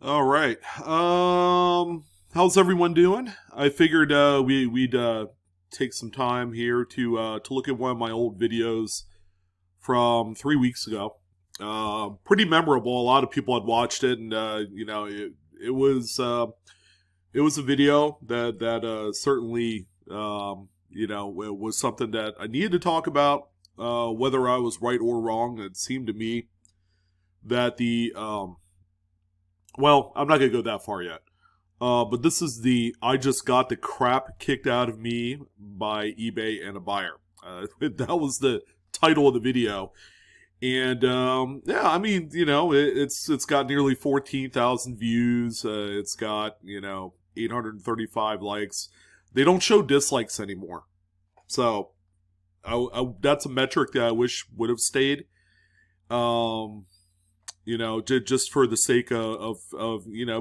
All right. How's everyone doing? I figured we'd take some time here to look at one of my old videos from 3 weeks ago. Pretty memorable. A lot of people had watched it, and it was it was a video that certainly it was something that I needed to talk about. Whether I was right or wrong, it seemed to me that well, I'm not going to go that far yet. But this is the I just got the crap kicked out of me by eBay and a buyer. That was the title of the video. And yeah, I mean, it's got nearly 14,000 views. It's got, 835 likes. They don't show dislikes anymore. So that's a metric that I wish would have stayed. Just for the sake of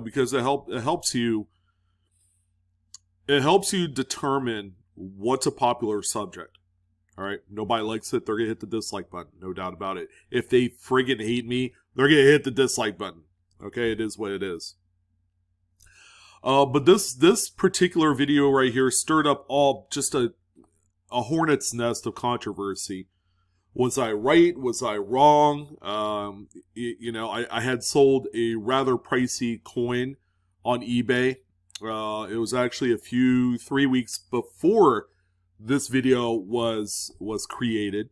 because it helps you determine what's a popular subject. All right, nobody likes it, they're gonna hit the dislike button, no doubt about it. If they friggin' hate me, they're gonna hit the dislike button. Okay, it is what it is. But this particular video right here stirred up just a hornet's nest of controversy. Was I right? Was I wrong? I had sold a rather pricey coin on eBay. It was actually 3 weeks before this video was created.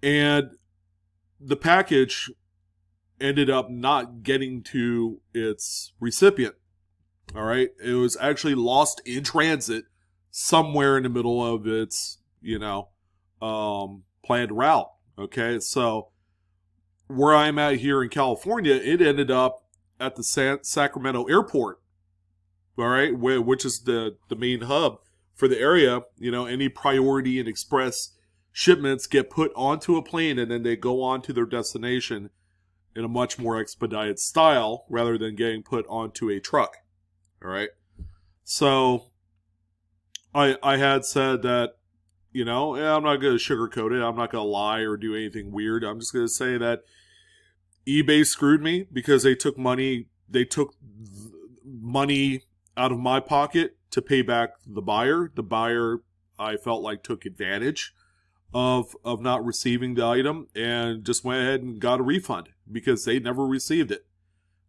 And the package ended up not getting to its recipient. All right. It was actually lost in transit somewhere in the middle of its, planned route. Okay, so where I'm at here in California, it ended up at the Sacramento airport. All right, which is the main hub for the area. Any priority and express shipments get put onto a plane and then they go on to their destination in a much more expedited style rather than getting put onto a truck. All right, so I had said that, I'm not going to sugarcoat it. I'm not going to lie or do anything weird. I'm just going to say that eBay screwed me because they took money. They took money out of my pocket to pay back the buyer. The buyer, I felt like, took advantage of not receiving the item and just went ahead and got a refund because they never received it.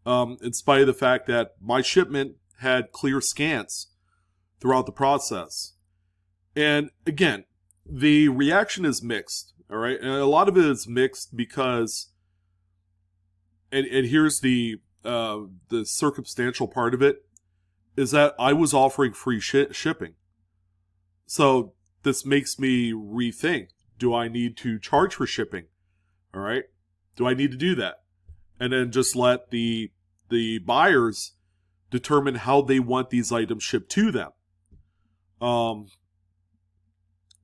In spite of the fact that my shipment had clear scans throughout the process. And again, the reaction is mixed, all right? And a lot of it is mixed because, and here's the circumstantial part of it, is that I was offering free shipping. So this makes me rethink, do I need to charge for shipping? All right? Do I need to do that? And then just let the buyers determine how they want these items shipped to them.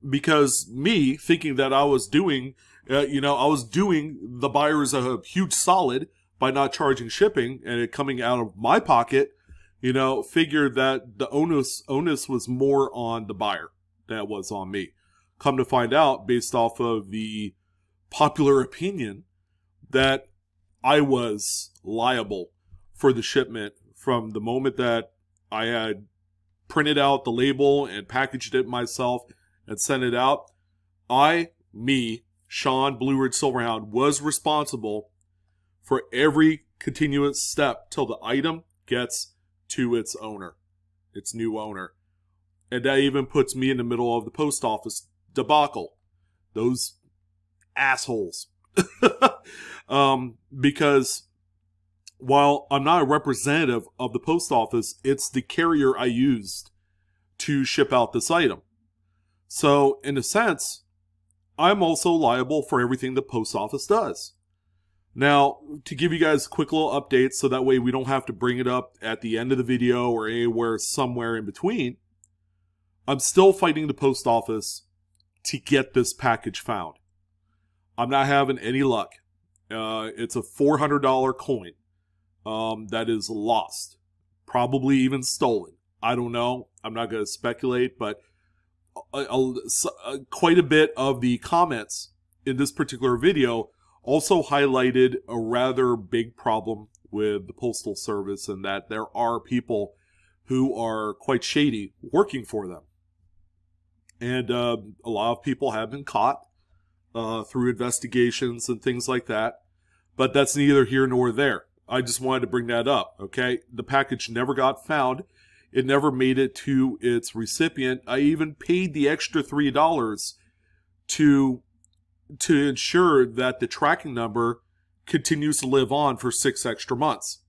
Because me thinking that I was doing, I was doing the buyers a huge solid by not charging shipping and it coming out of my pocket, figured that the onus was more on the buyer than it was on me. Come to find out, based off of the popular opinion, that I was liable for the shipment from the moment that I had printed out the label and packaged it myself and sent it out. Sean BlueRidgeSilverhound, was responsible for every continuous step till the item gets to its owner, its new owner. And that even puts me in the middle of the post office debacle. Those assholes. Because while I'm not a representative of the post office, it's the carrier I used to ship out this item. So, in a sense, I'm also liable for everything the post office does. Now, to give you guys a quick little update so that way we don't have to bring it up at the end of the video or anywhere somewhere in between, I'm still fighting the post office to get this package found. I'm not having any luck. It's a $400 coin that is lost. Probably even stolen. I don't know. I'm not going to speculate, but quite a bit of the comments in this particular video also highlighted a rather big problem with the Postal Service, and that there are people who are quite shady working for them. And a lot of people have been caught through investigations and things like that. But that's neither here nor there. I just wanted to bring that up, okay? The package never got found. It never made it to its recipient. I even paid the extra $3 to ensure that the tracking number continues to live on for 6 extra months.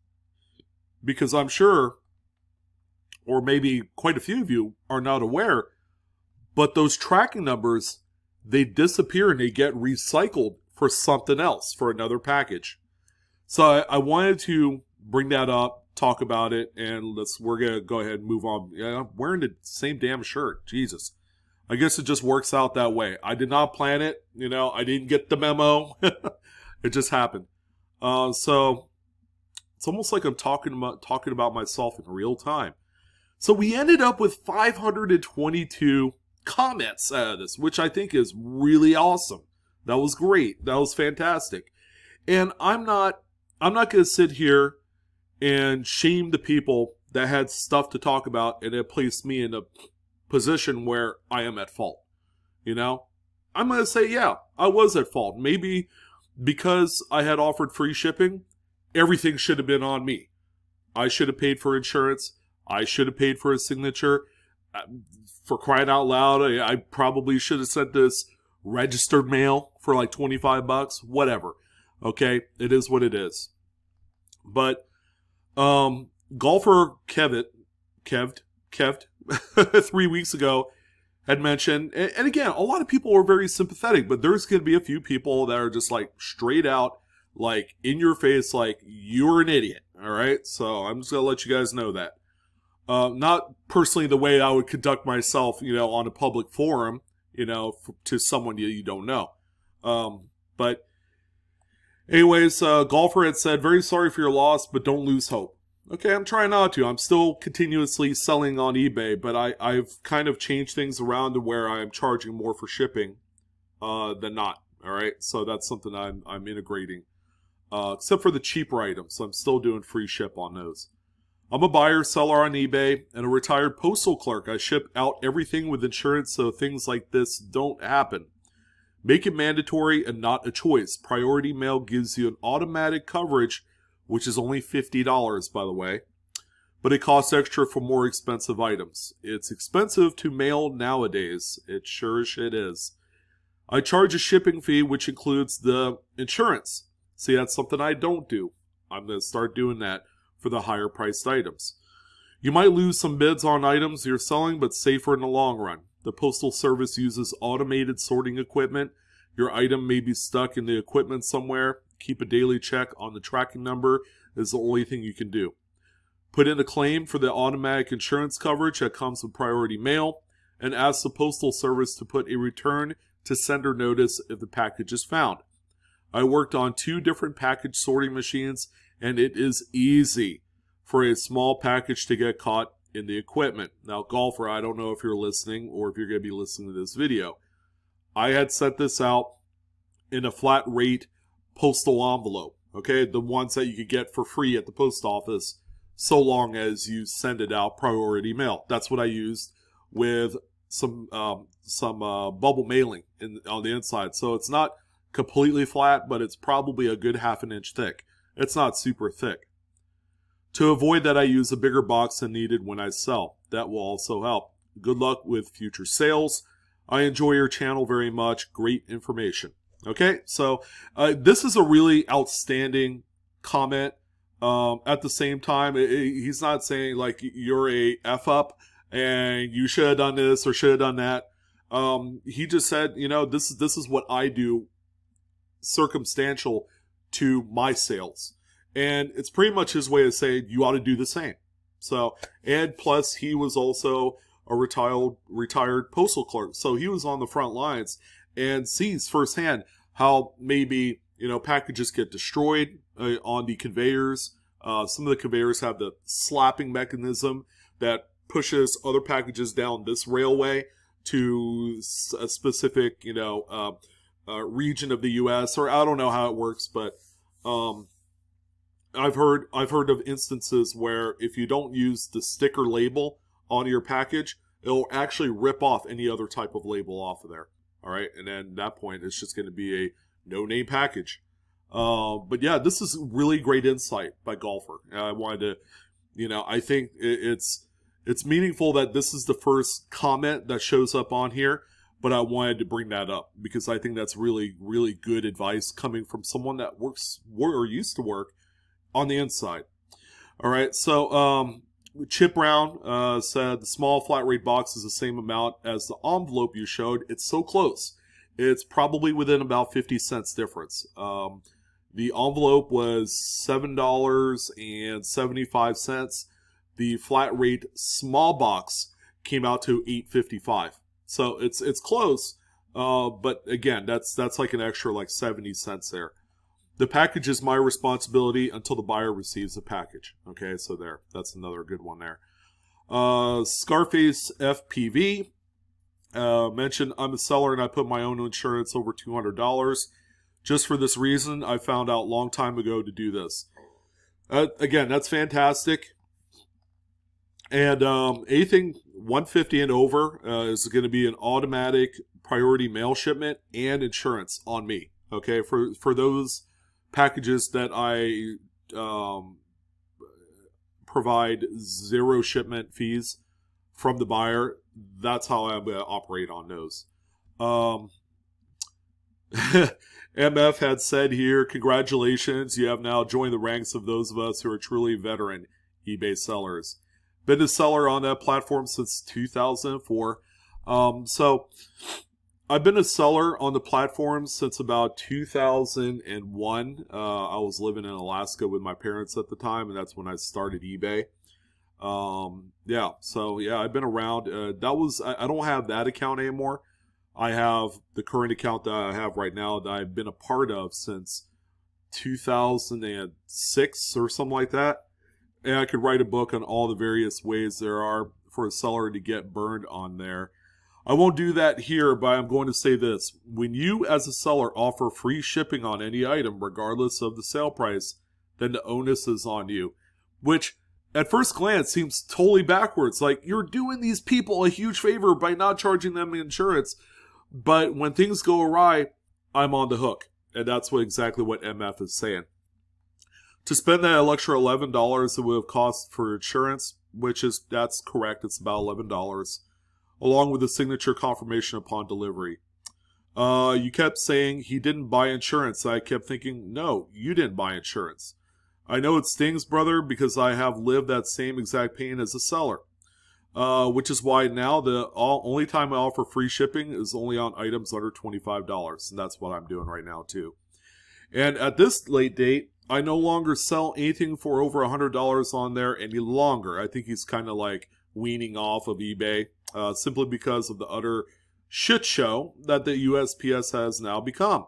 Because I'm sure, or maybe quite a few of you are not aware, but those tracking numbers, they disappear and they get recycled for something else, for another package. So I wanted to bring that up, talk about it, and we're going to go ahead and move on. Yeah, I'm wearing the same damn shirt. Jesus. I guess it just works out that way. I did not plan it. You know, I didn't get the memo. It just happened. So it's almost like I'm talking about myself in real time. So we ended up with 522 comments out of this, which I think is really awesome. That was great. That was fantastic. And I'm not going to sit here and shame the people that had stuff to talk about and it placed me in a position where I am at fault. You know, I'm going to say, yeah, I was at fault. Maybe because I had offered free shipping, everything should have been on me. I should have paid for insurance. I should have paid for a signature. For crying out loud, I probably should have sent this registered mail for like $25, whatever. Okay, it is what it is. But golfer Kev 3 weeks ago had mentioned, and again, a lot of people were very sympathetic, but there's going to be a few people that are just like straight out, like in your face, like you're an idiot. All right, so I'm just going to let you guys know that. Not personally the way I would conduct myself, you know, on a public forum, you know, to someone you don't know. But anyways, golfer had said, very sorry for your loss, but don't lose hope. Okay, I'm trying not to. I'm still continuously selling on eBay, but I've kind of changed things around to where I'm charging more for shipping than not. All right, so that's something I'm integrating. Except for the cheaper items, so I'm still doing free ship on those. I'm a buyer, seller on eBay, and a retired postal clerk. I ship out everything with insurance so things like this don't happen. Make it mandatory and not a choice. Priority mail gives you an automatic coverage, which is only $50, by the way. But it costs extra for more expensive items. It's expensive to mail nowadays. It sure as shit is. I charge a shipping fee, which includes the insurance. See, that's something I don't do. I'm going to start doing that for the higher priced items. You might lose some bids on items you're selling, but safer in the long run. The Postal Service uses automated sorting equipment. Your item may be stuck in the equipment somewhere. Keep a daily check on the tracking number is the only thing you can do. Put in a claim for the automatic insurance coverage that comes with priority mail, and ask the Postal Service to put a return to sender notice if the package is found. I worked on 2 different package sorting machines, and it is easy for a small package to get caught in the equipment. Now, golfer, I don't know if you're listening or if you're going to be listening to this video. I had sent this out in a flat rate postal envelope, okay? The ones that you could get for free at the post office so long as you send it out priority mail. That's what I used with some bubble mailing on the inside. So it's not completely flat, but it's probably a good ½ inch thick. It's not super thick. To avoid that, I use a bigger box than needed when I sell. That will also help. Good luck with future sales. I enjoy your channel very much. Great information. Okay, so this is a really outstanding comment. At the same time, he's not saying like you're a F up and you should have done this or should have done that. He just said, you know, this is what I do circumstantial to my sales. And it's pretty much his way of saying you ought to do the same. So, and plus he was also a retired postal clerk. So he was on the front lines and sees firsthand how maybe, you know, packages get destroyed on the conveyors. Some of the conveyors have the slapping mechanism that pushes other packages down this railway to a specific, you know, region of the U.S. or I don't know how it works, but I've heard of instances where if you don't use the sticker label on your package, it'll actually rip off any other type of label off of there. All right, and then at that point, it's just going to be a no-name package. But yeah, this is really great insight by Golfer. I wanted to, I think it's meaningful that this is the first comment that shows up on here, but I wanted to bring that up because I think that's really, really good advice coming from someone that works or used to work on the inside. All right, so Chip Brown said the small flat rate box is the same amount as the envelope you showed. It's so close. It's probably within about 50 cents difference. The envelope was $7.75. The flat rate small box came out to $8.55. So it's close, but again, that's like an extra like 70 cents there. The package is my responsibility until the buyer receives the package. Okay, so that's another good one there. Scarface FPV mentioned, I'm a seller and I put my own insurance over $200. Just for this reason, I found out a long time ago to do this. Again, that's fantastic. And anything 150 and over is going to be an automatic priority mail shipment and insurance on me. Okay, for those packages that I provide 0 shipment fees from the buyer, that's how I'm going to operate on those. MF had said here, congratulations, you have now joined the ranks of those of us who are truly veteran eBay sellers. Been a seller on that platform since 2004. So I've been a seller on the platform since about 2001. I was living in Alaska with my parents at the time, and that's when I started eBay. Yeah, so yeah, I've been around. I don't have that account anymore. I have the current account that I have right now that I've been a part of since 2006 or something like that. And I could write a book on all the various ways there are for a seller to get burned on there. I won't do that here, but I'm going to say this. When you, as a seller, offer free shipping on any item, regardless of the sale price, then the onus is on you. Which, at first glance, seems totally backwards. Like, you're doing these people a huge favor by not charging them insurance. But when things go awry, I'm on the hook. And that's exactly what MF is saying. To spend that extra $11 it would have cost for insurance, that's correct, it's about $11, along with the signature confirmation upon delivery. You kept saying he didn't buy insurance. I kept thinking, no, you didn't buy insurance. I know it stings, brother, because I have lived that same exact pain as a seller. Which is why now the only time I offer free shipping is only on items under $25, and that's what I'm doing right now too. And at this late date, I no longer sell anything for over $100 on there any longer. I think he's kind of like weaning off of eBay, simply because of the utter shit show that the USPS has now become.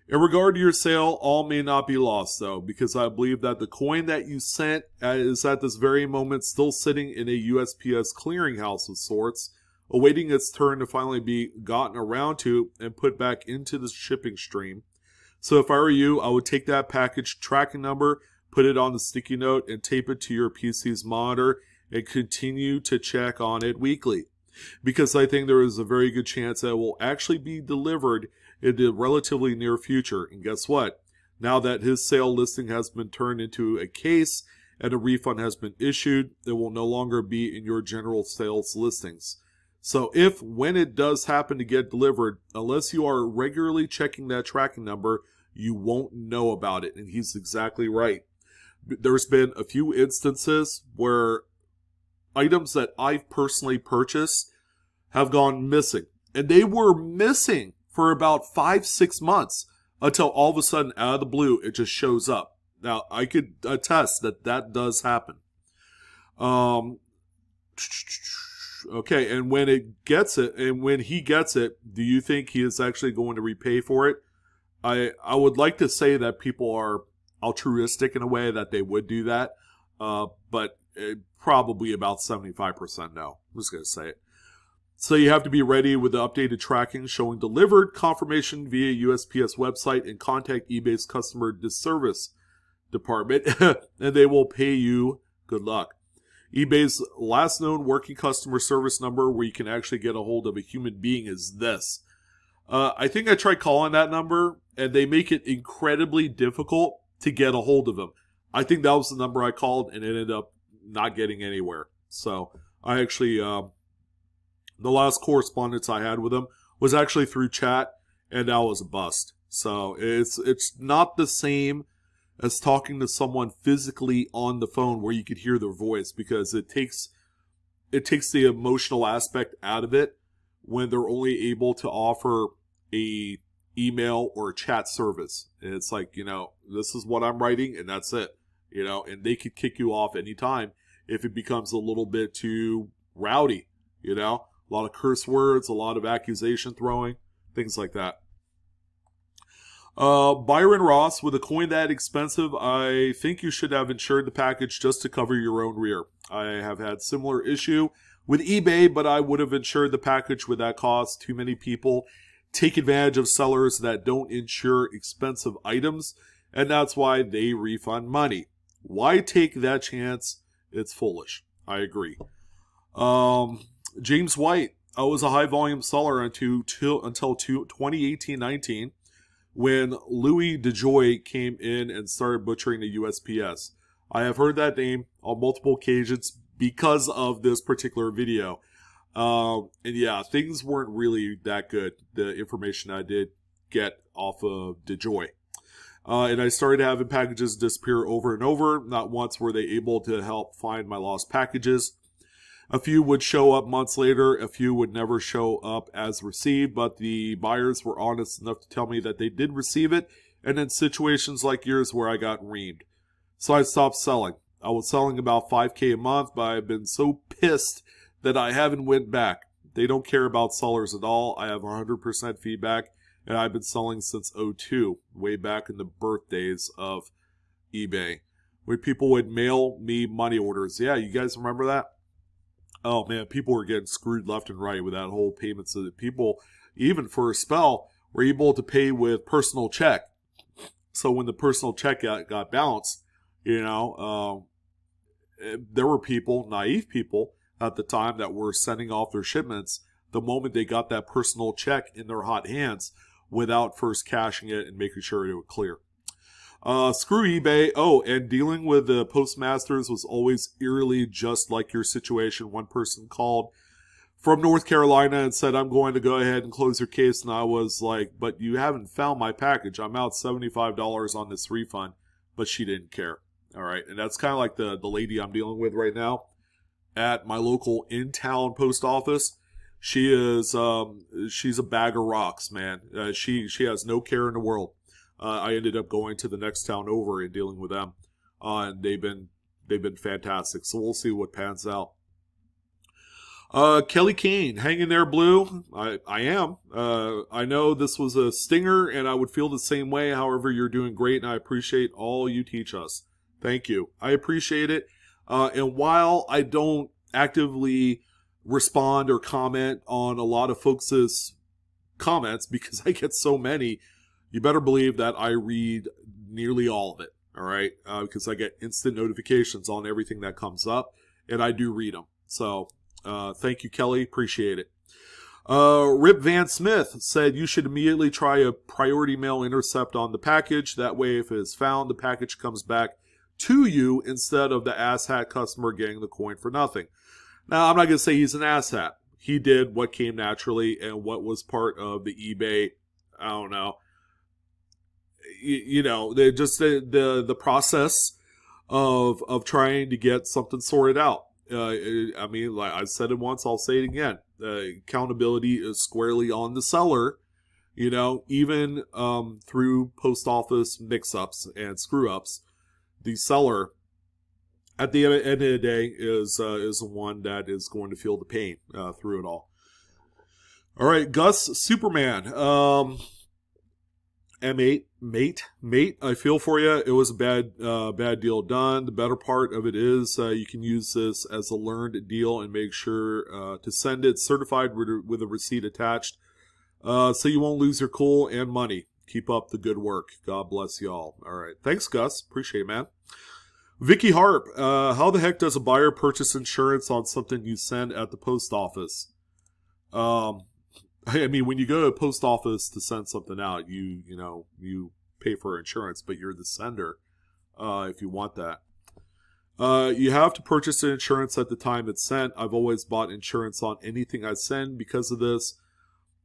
In regard to your sale, all may not be lost, though, because I believe that the coin that you sent is at this very moment still sitting in a USPS clearinghouse of sorts, awaiting its turn to finally be gotten around to and put back into the shipping stream. So if I were you, I would take that package tracking number, put it on the sticky note, and tape it to your PC's monitor and continue to check on it weekly. Because I think there is a very good chance that it will actually be delivered in the relatively near future. And guess what? Now that his sale listing has been turned into a case and a refund has been issued, it will no longer be in your general sales listings. So when it does happen to get delivered, unless you are regularly checking that tracking number, you won't know about it. And he's exactly right. There's been a few instances where items that I've personally purchased have gone missing. And they were missing for about 5-6 months until all of a sudden, out of the blue, it just shows up. Now, I could attest that that does happen. Okay, and when he gets it, do you think he is actually going to repay for it? I would like to say that people are altruistic in a way that they would do that, but probably about 75% no. I'm just going to say it. So you have to be ready with the updated tracking showing delivered confirmation via USPS website and contact eBay's customer service department, and they will pay you good luck. eBay's last known working customer service number where you can actually get a hold of a human being is this. I think I tried calling that number, and they make it incredibly difficult to get a hold of them. I think that was the number I called, and it ended up not getting anywhere. So I actually, the last correspondence I had with them was actually through chat, and that was a bust. So it's not the same as talking to someone physically on the phone where you could hear their voice, because it takes the emotional aspect out of it when they're only able to offer a email or a chat service. And it's like, this is what I'm writing and that's it, and they could kick you off anytime if it becomes a little bit too rowdy, a lot of curse words, a lot of accusation throwing, things like that. Byron Ross, with a coin that expensive, I think you should have insured the package just to cover your own rear. I have had similar issue with eBay, but I would have insured the package with that cost. Too many people take advantage of sellers that don't insure expensive items, and that's why they refund money. Why take that chance? It's foolish. I agree. James White, I was a high volume seller until 2018-19 when Louis DeJoy came in and started butchering the USPS. I have heard that name on multiple occasions because of this particular video. And yeah, things weren't really that good, the information I did get off of DeJoy. And I started having packages disappear over and over. Not once were they able to help find my lost packages. A few would show up months later. A few would never show up as received, but the buyers were honest enough to tell me that they did receive it, and in situations like yours where I got reamed. So I stopped selling. I was selling about $5K a month, but I've been so pissed that I haven't went back. They don't care about sellers at all. I have 100% feedback, and I've been selling since 2002, way back in the birth days of eBay, when people would mail me money orders. Yeah, you guys remember that? Oh man, people were getting screwed left and right with that whole payment. So that people, even for a spell, were able to pay with personal check. So when the personal check got bounced, there were people, naive people at the time, that were sending off their shipments the moment they got that personal check in their hot hands without first cashing it and making sure it would clear. Screw eBay. Oh, and dealing with the postmasters was always eerily just like your situation. One person called from North Carolina and said, I'm going to go ahead and close your case. And I was like, but you haven't found my package. I'm out $75 on this refund. But she didn't care. All right. And that's kind of like the lady I'm dealing with right now at my local in-town post office. She is, she's a bag of rocks, man. She has no care in the world. I ended up going to the next town over and dealing with them, and they've been fantastic. So we'll see what pans out. Kelly Kane, hang in there, Blue. I am. I know this was a stinger, and I would feel the same way. However, you're doing great, and I appreciate all you teach us. Thank you. I appreciate it. And while I don't actively respond or comment on a lot of folks' comments because I get so many, you better believe that I read nearly all of it, all right? Because I get instant notifications on everything that comes up, and I do read them. So thank you, Kelly. Appreciate it. Rip Van Smith said you should immediately try a priority mail intercept on the package. That way, if it is found, the package comes back to you instead of the asshat customer getting the coin for nothing. Now, I'm not going to say he's an asshat. He did what came naturally and what was part of the eBay, I don't know, the process of trying to get something sorted out. I mean, like I said it once, I'll say it again. Accountability is squarely on the seller, even through post office mix-ups and screw-ups. The seller, at the end of the day, is the one that is going to feel the pain through it all. All right, Gus Superman. M8, mate, I feel for you. It was a bad deal done. The better part of it is you can use this as a learned deal and make sure to send it certified with a receipt attached, so you won't lose your cool and money. Keep up the good work. God bless y'all. All right. Thanks, Gus. Appreciate it, man. Vicky Harp, how the heck does a buyer purchase insurance on something you send at the post office? I mean, when you go to the post office to send something out, you pay for insurance, but you're the sender if you want that. You have to purchase the insurance at the time it's sent. I've always bought insurance on anything I send because of this.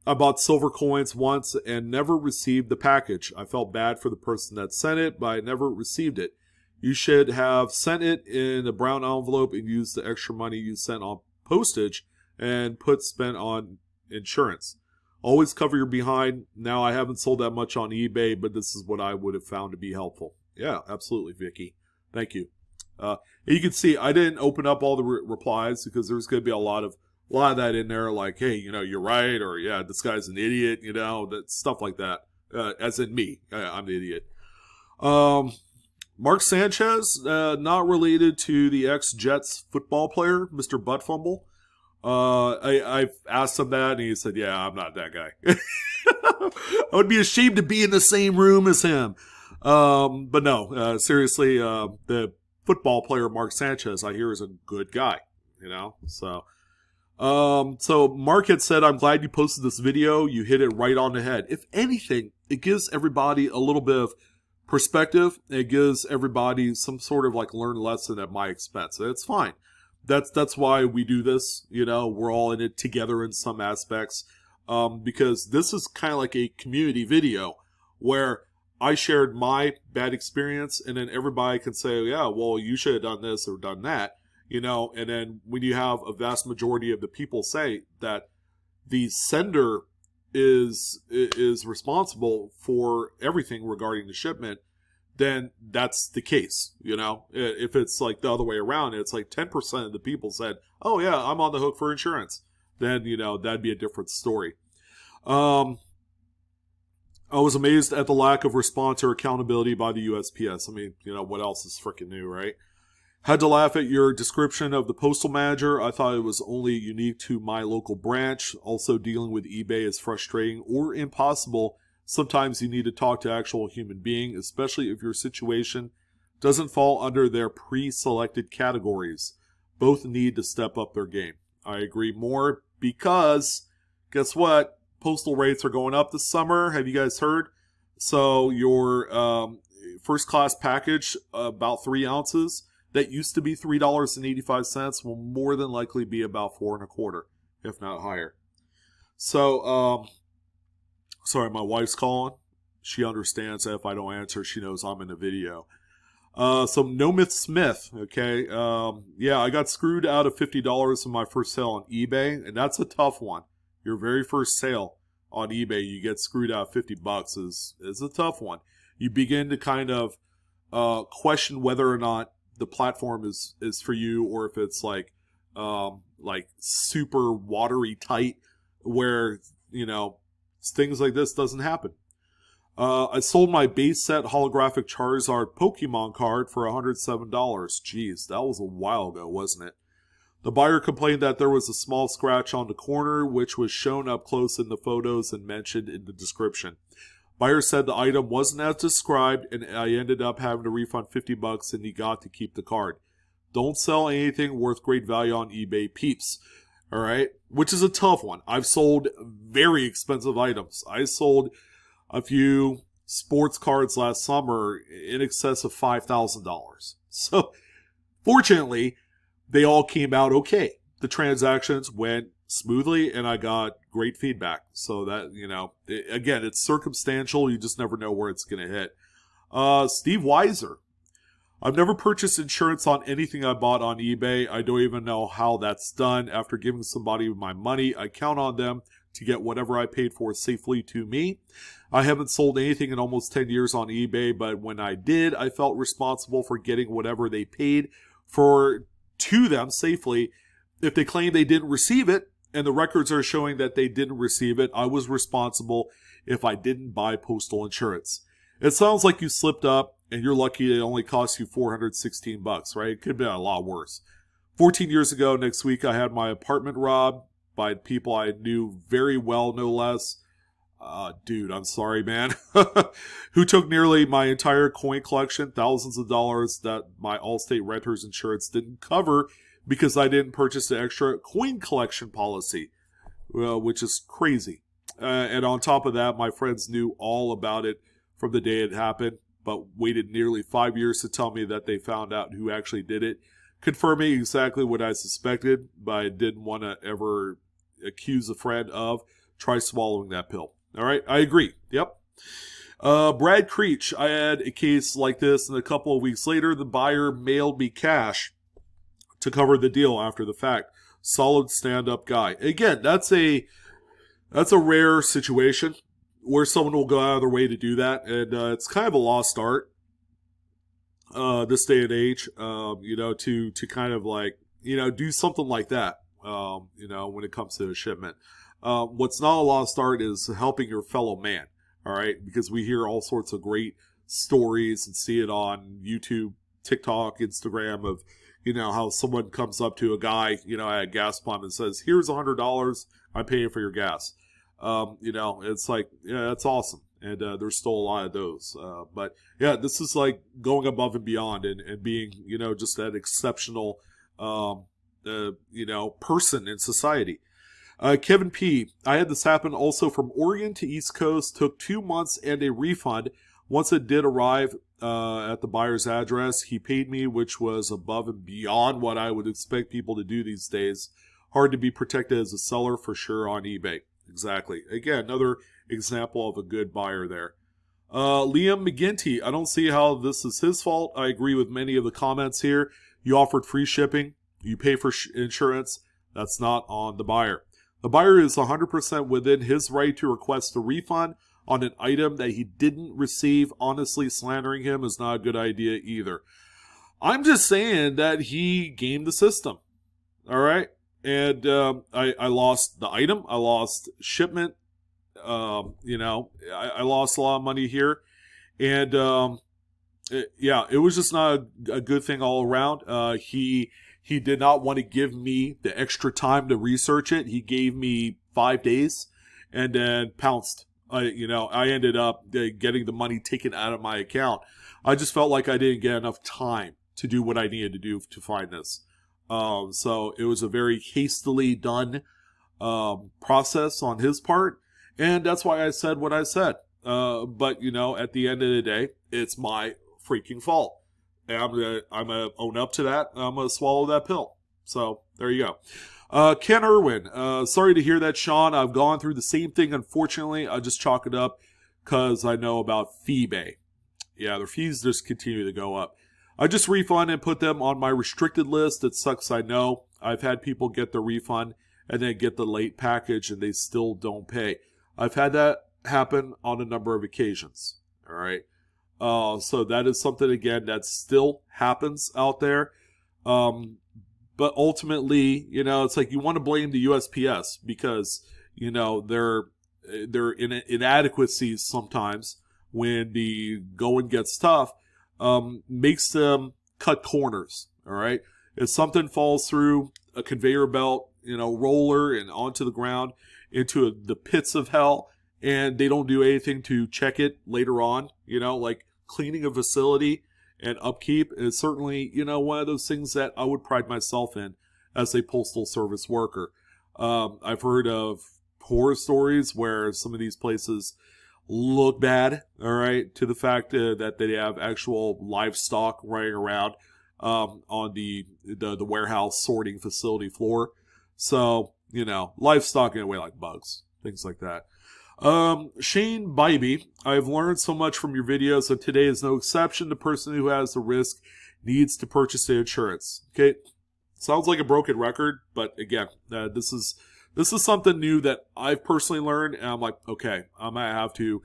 I bought silver coins once and never received the package. I felt bad for the person that sent it, but I never received it. You should have sent it in a brown envelope and used the extra money you sent on postage and spent on insurance. Always cover your behind. Now, I haven't sold that much on eBay, but this is what I would have found to be helpful. Yeah, absolutely, Vicky. Thank you. You can see I didn't open up all the replies because there's going to be a lot of that in there, like, hey, you're right, or yeah, this guy's an idiot, that stuff like that. As in me, I'm an idiot. Mark Sanchez, not related to the ex-Jets football player, Mr. Buttfumble. I've asked him that, and he said, yeah, I'm not that guy. I would be ashamed to be in the same room as him. But no, seriously, the football player Mark Sanchez, I hear, is a good guy, So Mark had said, I'm glad you posted this video. You hit it right on the head. If anything, it gives everybody a little bit of perspective. It gives everybody some sort of learned lesson at my expense. It's fine. That's why we do this. We're all in it together in some aspects. Because this is kind of like a community video where I shared my bad experience, and then everybody can say, yeah, well, you should have done this or done that. And then when you have a vast majority of the people say that the sender is responsible for everything regarding the shipment, then that's the case. If it's like the other way around, it's like 10% of the people said, oh yeah, I'm on the hook for insurance, then that'd be a different story. I was amazed at the lack of response or accountability by the USPS. I mean, what else is freaking new, right? Had to laugh at your description of the postal manager. I thought it was only unique to my local branch. Also, dealing with eBay is frustrating or impossible. Sometimes you need to talk to an actual human being, especially if your situation doesn't fall under their pre-selected categories. Both need to step up their game. I agree more because, guess what? Postal rates are going up this summer. Have you guys heard? So your first class package, about 3 ounces, that used to be $3.85 will more than likely be about $4.25, if not higher. So, sorry, my wife's calling. She understands that if I don't answer, she knows I'm in the video. So No Myth Smith, okay. Yeah, I got screwed out of $50 in my first sale on eBay, and that's a tough one. Your very first sale on eBay, you get screwed out of $50 is a tough one. You begin to kind of question whether or not the platform is for you, or if it's like super watery tight where, things like this doesn't happen. I sold my base set holographic Charizard Pokemon card for $107. Jeez, that was a while ago, wasn't it? The buyer complained that there was a small scratch on the corner, which was shown up close in the photos and mentioned in the description. Buyer said the item wasn't as described, and I ended up having to refund $50 and he got to keep the card. Don't sell anything worth great value on eBay, peeps. All right? Which is a tough one. I've sold very expensive items. I sold a few sports cards last summer in excess of $5,000. So, fortunately, they all came out okay. The transactions went smoothly, and I got great feedback. So that, again, it's circumstantial. You just never know where it's going to hit. Steve Weiser. I've never purchased insurance on anything I bought on eBay. I don't even know how that's done. After giving somebody my money, I count on them to get whatever I paid for safely to me. I haven't sold anything in almost 10 years on eBay, but when I did, I felt responsible for getting whatever they paid for to them safely. If they claim they didn't receive it, and the records are showing that they didn't receive it, I was responsible if I didn't buy postal insurance. It sounds like you slipped up, and you're lucky it only cost you $416, right? It could have been a lot worse. 14 years ago, next week, I had my apartment robbed by people I knew very well, no less. Dude, I'm sorry, man. Who took nearly my entire coin collection, thousands of dollars that my Allstate renter's insurance didn't cover because I didn't purchase the extra coin collection policy, which is crazy. And on top of that, my friends knew all about it from the day it happened, but waited nearly 5 years to tell me that they found out who actually did it, confirming exactly what I suspected, but I didn't want to ever accuse a friend of. Try swallowing that pill. All right, I agree. Yep. Brad Creech, I had a case like this, and a couple of weeks later, the buyer mailed me cash to cover the deal after the fact. Solid stand-up guy. Again, that's a rare situation where someone will go out of their way to do that, and it's kind of a lost art this day and age, to kind of like, do something like that, when it comes to a shipment. What's not a lost art is helping your fellow man, all right? Because we hear all sorts of great stories and see it on YouTube, TikTok, Instagram of, how someone comes up to a guy, at a gas pump and says, here's $100, I'm paying for your gas. It's like, yeah, that's awesome. And there's still a lot of those. But yeah, this is like going above and beyond and being, just that exceptional, person in society. Kevin P. I had this happen also from Oregon to East Coast. Took 2 months and a refund. Once it did arrive at the buyer's address, he paid me, which was above and beyond what I would expect people to do these days. Hard to be protected as a seller for sure on eBay. Exactly. Again, another example of a good buyer there. Liam McGinty. I don't see how this is his fault. I agree with many of the comments here. You offered free shipping. You pay for insurance. That's not on the buyer. The buyer is 100% within his right to request a refund on an item that he didn't receive. Honestly, slandering him is not a good idea either. I'm just saying that he gamed the system. All right? And I lost the item. I lost shipment. I lost a lot of money here. And, it was just not a good thing all around. He did not want to give me the extra time to research it. He gave me 5 days and then pounced. I ended up getting the money taken out of my account. I just felt like I didn't get enough time to do what I needed to do to find this. So it was a very hastily done process on his part. And that's why I said what I said. But, at the end of the day, it's my freaking fault. And I'm gonna own up to that. I'm gonna swallow that pill. So there you go. Ken Irwin, sorry to hear that, Sean. I've gone through the same thing. Unfortunately, I just chalk it up because I know about FeeBay. Yeah, their fees just continue to go up. I just refund and put them on my restricted list. It sucks, I know. I've had people get the refund and then get the late package and they still don't pay. I've had that happen on a number of occasions. All right. So that is something, again, that still happens out there. But ultimately, it's like you want to blame the USPS because, their inadequacies sometimes when the going gets tough, makes them cut corners. All right. If something falls through a conveyor belt, roller and onto the ground into the pits of hell, and they don't do anything to check it later on, like cleaning a facility and upkeep is certainly, one of those things that I would pride myself in as a postal service worker. I've heard of horror stories where some of these places look bad, all right, to the fact that they have actual livestock running around on the warehouse sorting facility floor. So, livestock in a way like bugs, things like that. Shane Bybee, I've learned so much from your videos, and today is no exception. The person who has the risk needs to purchase the insurance. Okay, sounds like a broken record, but again, this is something new that I've personally learned, and I'm like, okay, I'm gonna have to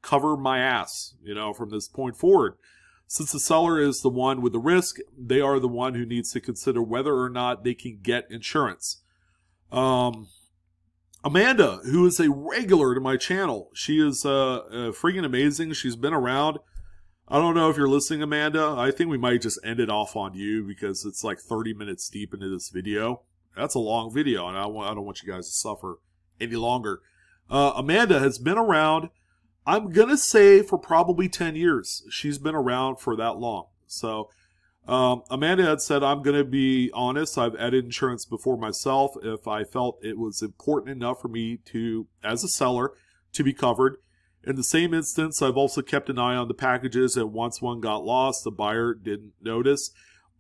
cover my ass, from this point forward. Since the seller is the one with the risk, they are the one who needs to consider whether or not they can get insurance. Amanda, who is a regular to my channel, she is freaking amazing. She's been around. I don't know if you're listening, Amanda. I think we might just end it off on you because it's like 30 minutes deep into this video. That's a long video, and I don't want you guys to suffer any longer. Amanda has been around, I'm going to say, for probably 10 years. She's been around for that long. So Amanda had said, I'm going to be honest, I've added insurance before myself if I felt it was important enough for me to, as a seller, to be covered. In the same instance, I've also kept an eye on the packages, and once one got lost, the buyer didn't notice.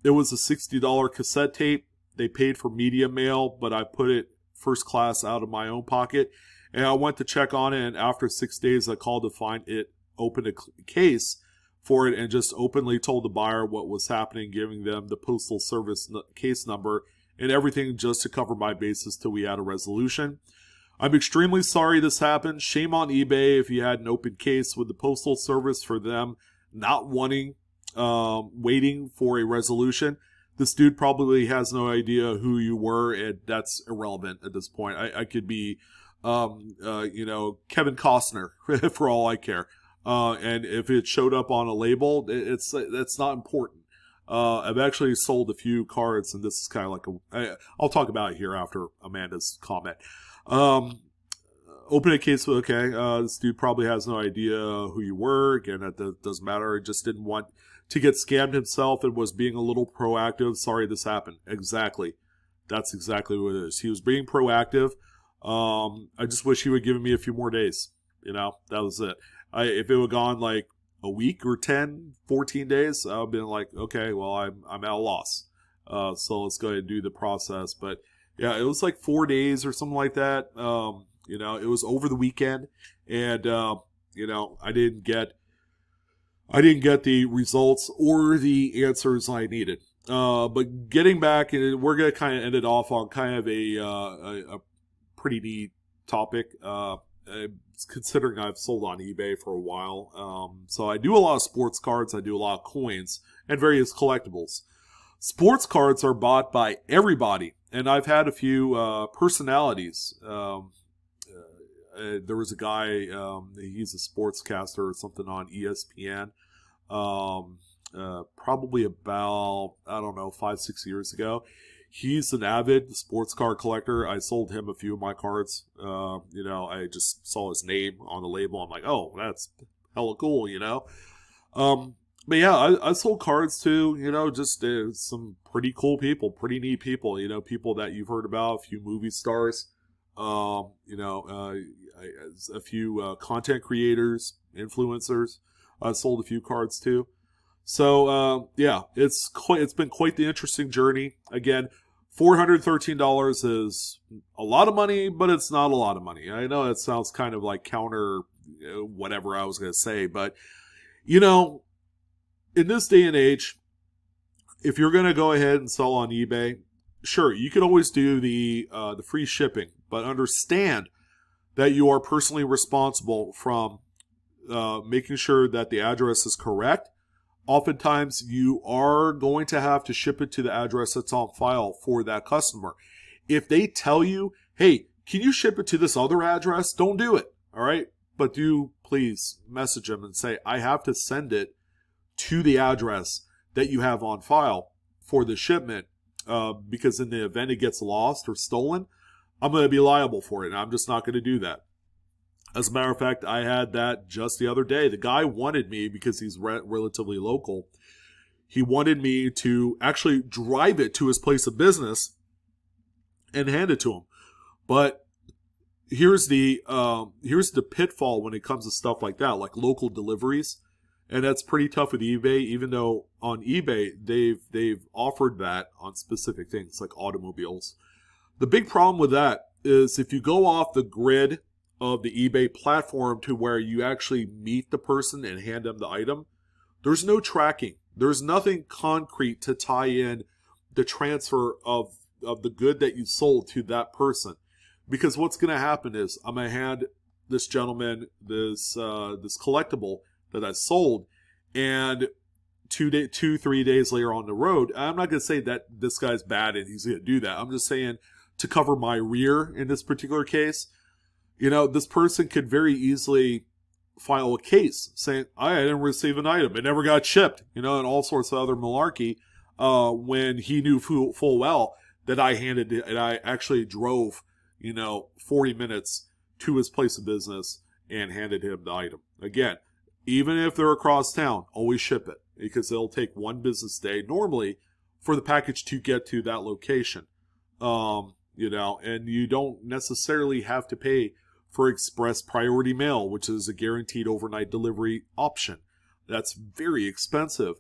It was a $60 cassette tape. They paid for media mail, but I put it first class out of my own pocket. And I went to check on it, and after 6 days, I called to find it, opened a case for it, and just openly told the buyer what was happening, giving them the postal service case number and everything just to cover my bases till we had a resolution. I'm extremely sorry this happened. Shame on eBay if you had an open case with the postal service for them not wanting, waiting for a resolution. This dude probably has no idea who you were, and that's irrelevant at this point. I could be, Kevin Costner for all I care. And if it showed up on a label, that's not important. I've actually sold a few cards, and this is kind of like I'll talk about it here after Amanda's comment. Open a case with, okay, this dude probably has no idea who you were. Again, that doesn't matter. He just didn't want to get scammed himself and was being a little proactive. Sorry this happened. Exactly. That's exactly what it is. He was being proactive. I just wish he would give me a few more days. That was it. If it would gone like a week or 10, 14 days, I would have been like, okay, well, I'm at a loss. So let's go ahead and do the process. But yeah, it was like 4 days or something like that. It was over the weekend, and I didn't get the results or the answers I needed. But getting back, and we're gonna kind of end it off on kind of a pretty neat topic. Considering I've sold on eBay for a while, so I do a lot of sports cards, I do a lot of coins, and various collectibles. Sports cards are bought by everybody, and I've had a few personalities. There was a guy, he's a sportscaster or something on ESPN, probably about, 5-6 years ago. He's an avid sports card collector. I sold him a few of my cards. I just saw his name on the label. I'm like, oh, that's hella cool, But yeah, I sold cards to, just some pretty cool people, pretty neat people, people that you've heard about, a few movie stars, a few content creators, influencers. I sold a few cards to. So, yeah, it's been quite the interesting journey. Again, $413 is a lot of money, but it's not a lot of money. I know it sounds kind of like counter whatever I was going to say, but, in this day and age, if you're going to go ahead and sell on eBay, sure, you can always do the free shipping, but understand that you are personally responsible from making sure that the address is correct. Oftentimes, you are going to have to ship it to the address that's on file for that customer. If they tell you, hey, can you ship it to this other address? Don't do it, all right? But do please message them and say, I have to send it to the address that you have on file for the shipment, because in the event it gets lost or stolen, I'm going to be liable for it, and I'm just not going to do that. As a matter of fact, I had that just the other day. The guy wanted me, because he's relatively local, he wanted me to actually drive it to his place of business and hand it to him. But here's the pitfall when it comes to stuff like that, like local deliveries. And that's pretty tough with eBay, even though on eBay they've offered that on specific things like automobiles. The big problem with that is if you go off the grid of the eBay platform to where you actually meet the person and hand them the item, there's no tracking. There's nothing concrete to tie in the transfer of the good that you sold to that person. Because what's going to happen is I'm going to hand this gentleman this collectible that I sold, and 2-3 days later on the road, I'm not going to say that this guy's bad and he's going to do that. I'm just saying, to cover my rear in this particular case, this person could very easily file a case saying, I didn't receive an item, it never got shipped, and all sorts of other malarkey, when he knew full well that I handed it, and I actually drove, 40 minutes to his place of business and handed him the item. Again, even if they're across town, always ship it, because it'll take 1 business day normally for the package to get to that location. You know, and you don't necessarily have to pay for express priority mail, which is a guaranteed overnight delivery option. That's very expensive.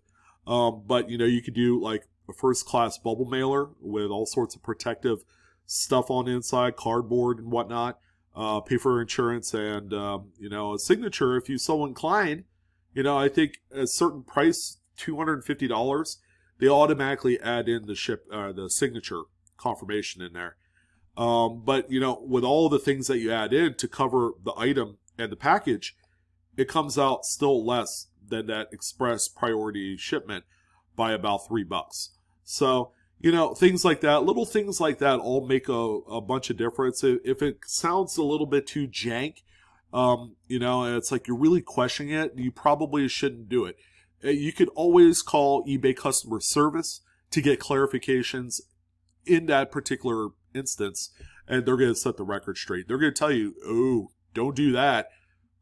But, you know, you could do like a first-class bubble mailer with all sorts of protective stuff on the inside, cardboard and whatnot. Pay for insurance and, you know, a signature if you're so inclined. You know, I think a certain price, $250, they automatically add in the signature confirmation in there. But, you know, with all the things that you add in to cover the item and the package, it comes out still less than that express priority shipment by about $3. So, you know, things like that, little things like that all make a bunch of difference. If it sounds a little bit too jank, you know, and it's like you're really questioning it, you probably shouldn't do it. You could always call eBay customer service to get clarifications in that particular instance, and they're going to set the record straight. They're going to tell you, oh, don't do that.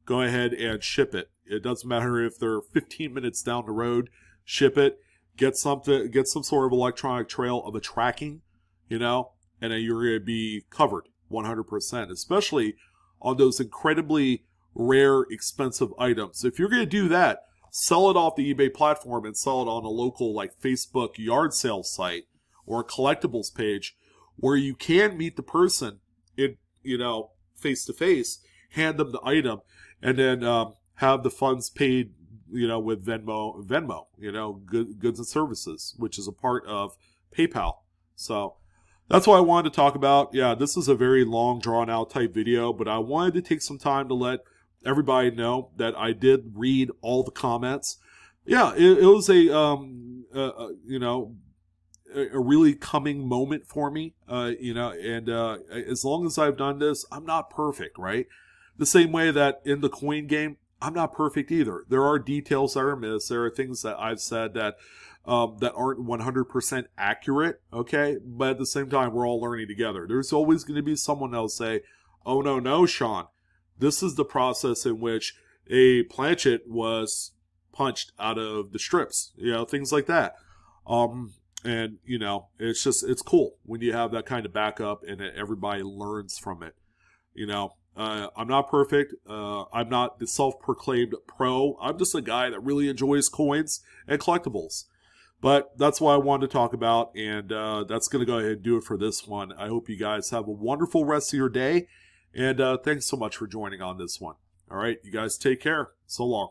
Go ahead and ship it. It doesn't matter if they're 15 minutes down the road, ship it. Get some sort of electronic trail of a tracking, you know, and then you're going to be covered 100%, especially on those incredibly rare, expensive items. If you're going to do that, sell it off the eBay platform and sell it on a local like Facebook yard sale site or a collectibles page where you can meet the person in, you know, face to face, hand them the item, and then have the funds paid, you know, with Venmo, you know, goods and services, which is a part of PayPal. So that's what I wanted to talk about. Yeah, this is a very long, drawn-out type video, but I wanted to take some time to let everybody know that I did read all the comments. Yeah, it was a you know, a really coming moment for me, you know, and as long as I've done this, I'm not perfect, right? The same way that in the coin game, I'm not perfect either. There are details that are missed. There are things that I've said that that aren't 100% accurate, okay? But at the same time, we're all learning together. There's always going to be someone else say, oh, no, Sean, this is the process in which a planchet was punched out of the strips, you know, things like that. And, you know, it's cool when you have that kind of backup and everybody learns from it. You know, I'm not perfect. I'm not the self-proclaimed pro. I'm just a guy that really enjoys coins and collectibles. But that's what I wanted to talk about, and that's going to go ahead and do it for this one. I hope you guys have a wonderful rest of your day, and thanks so much for joining on this one. All right, you guys take care. So long.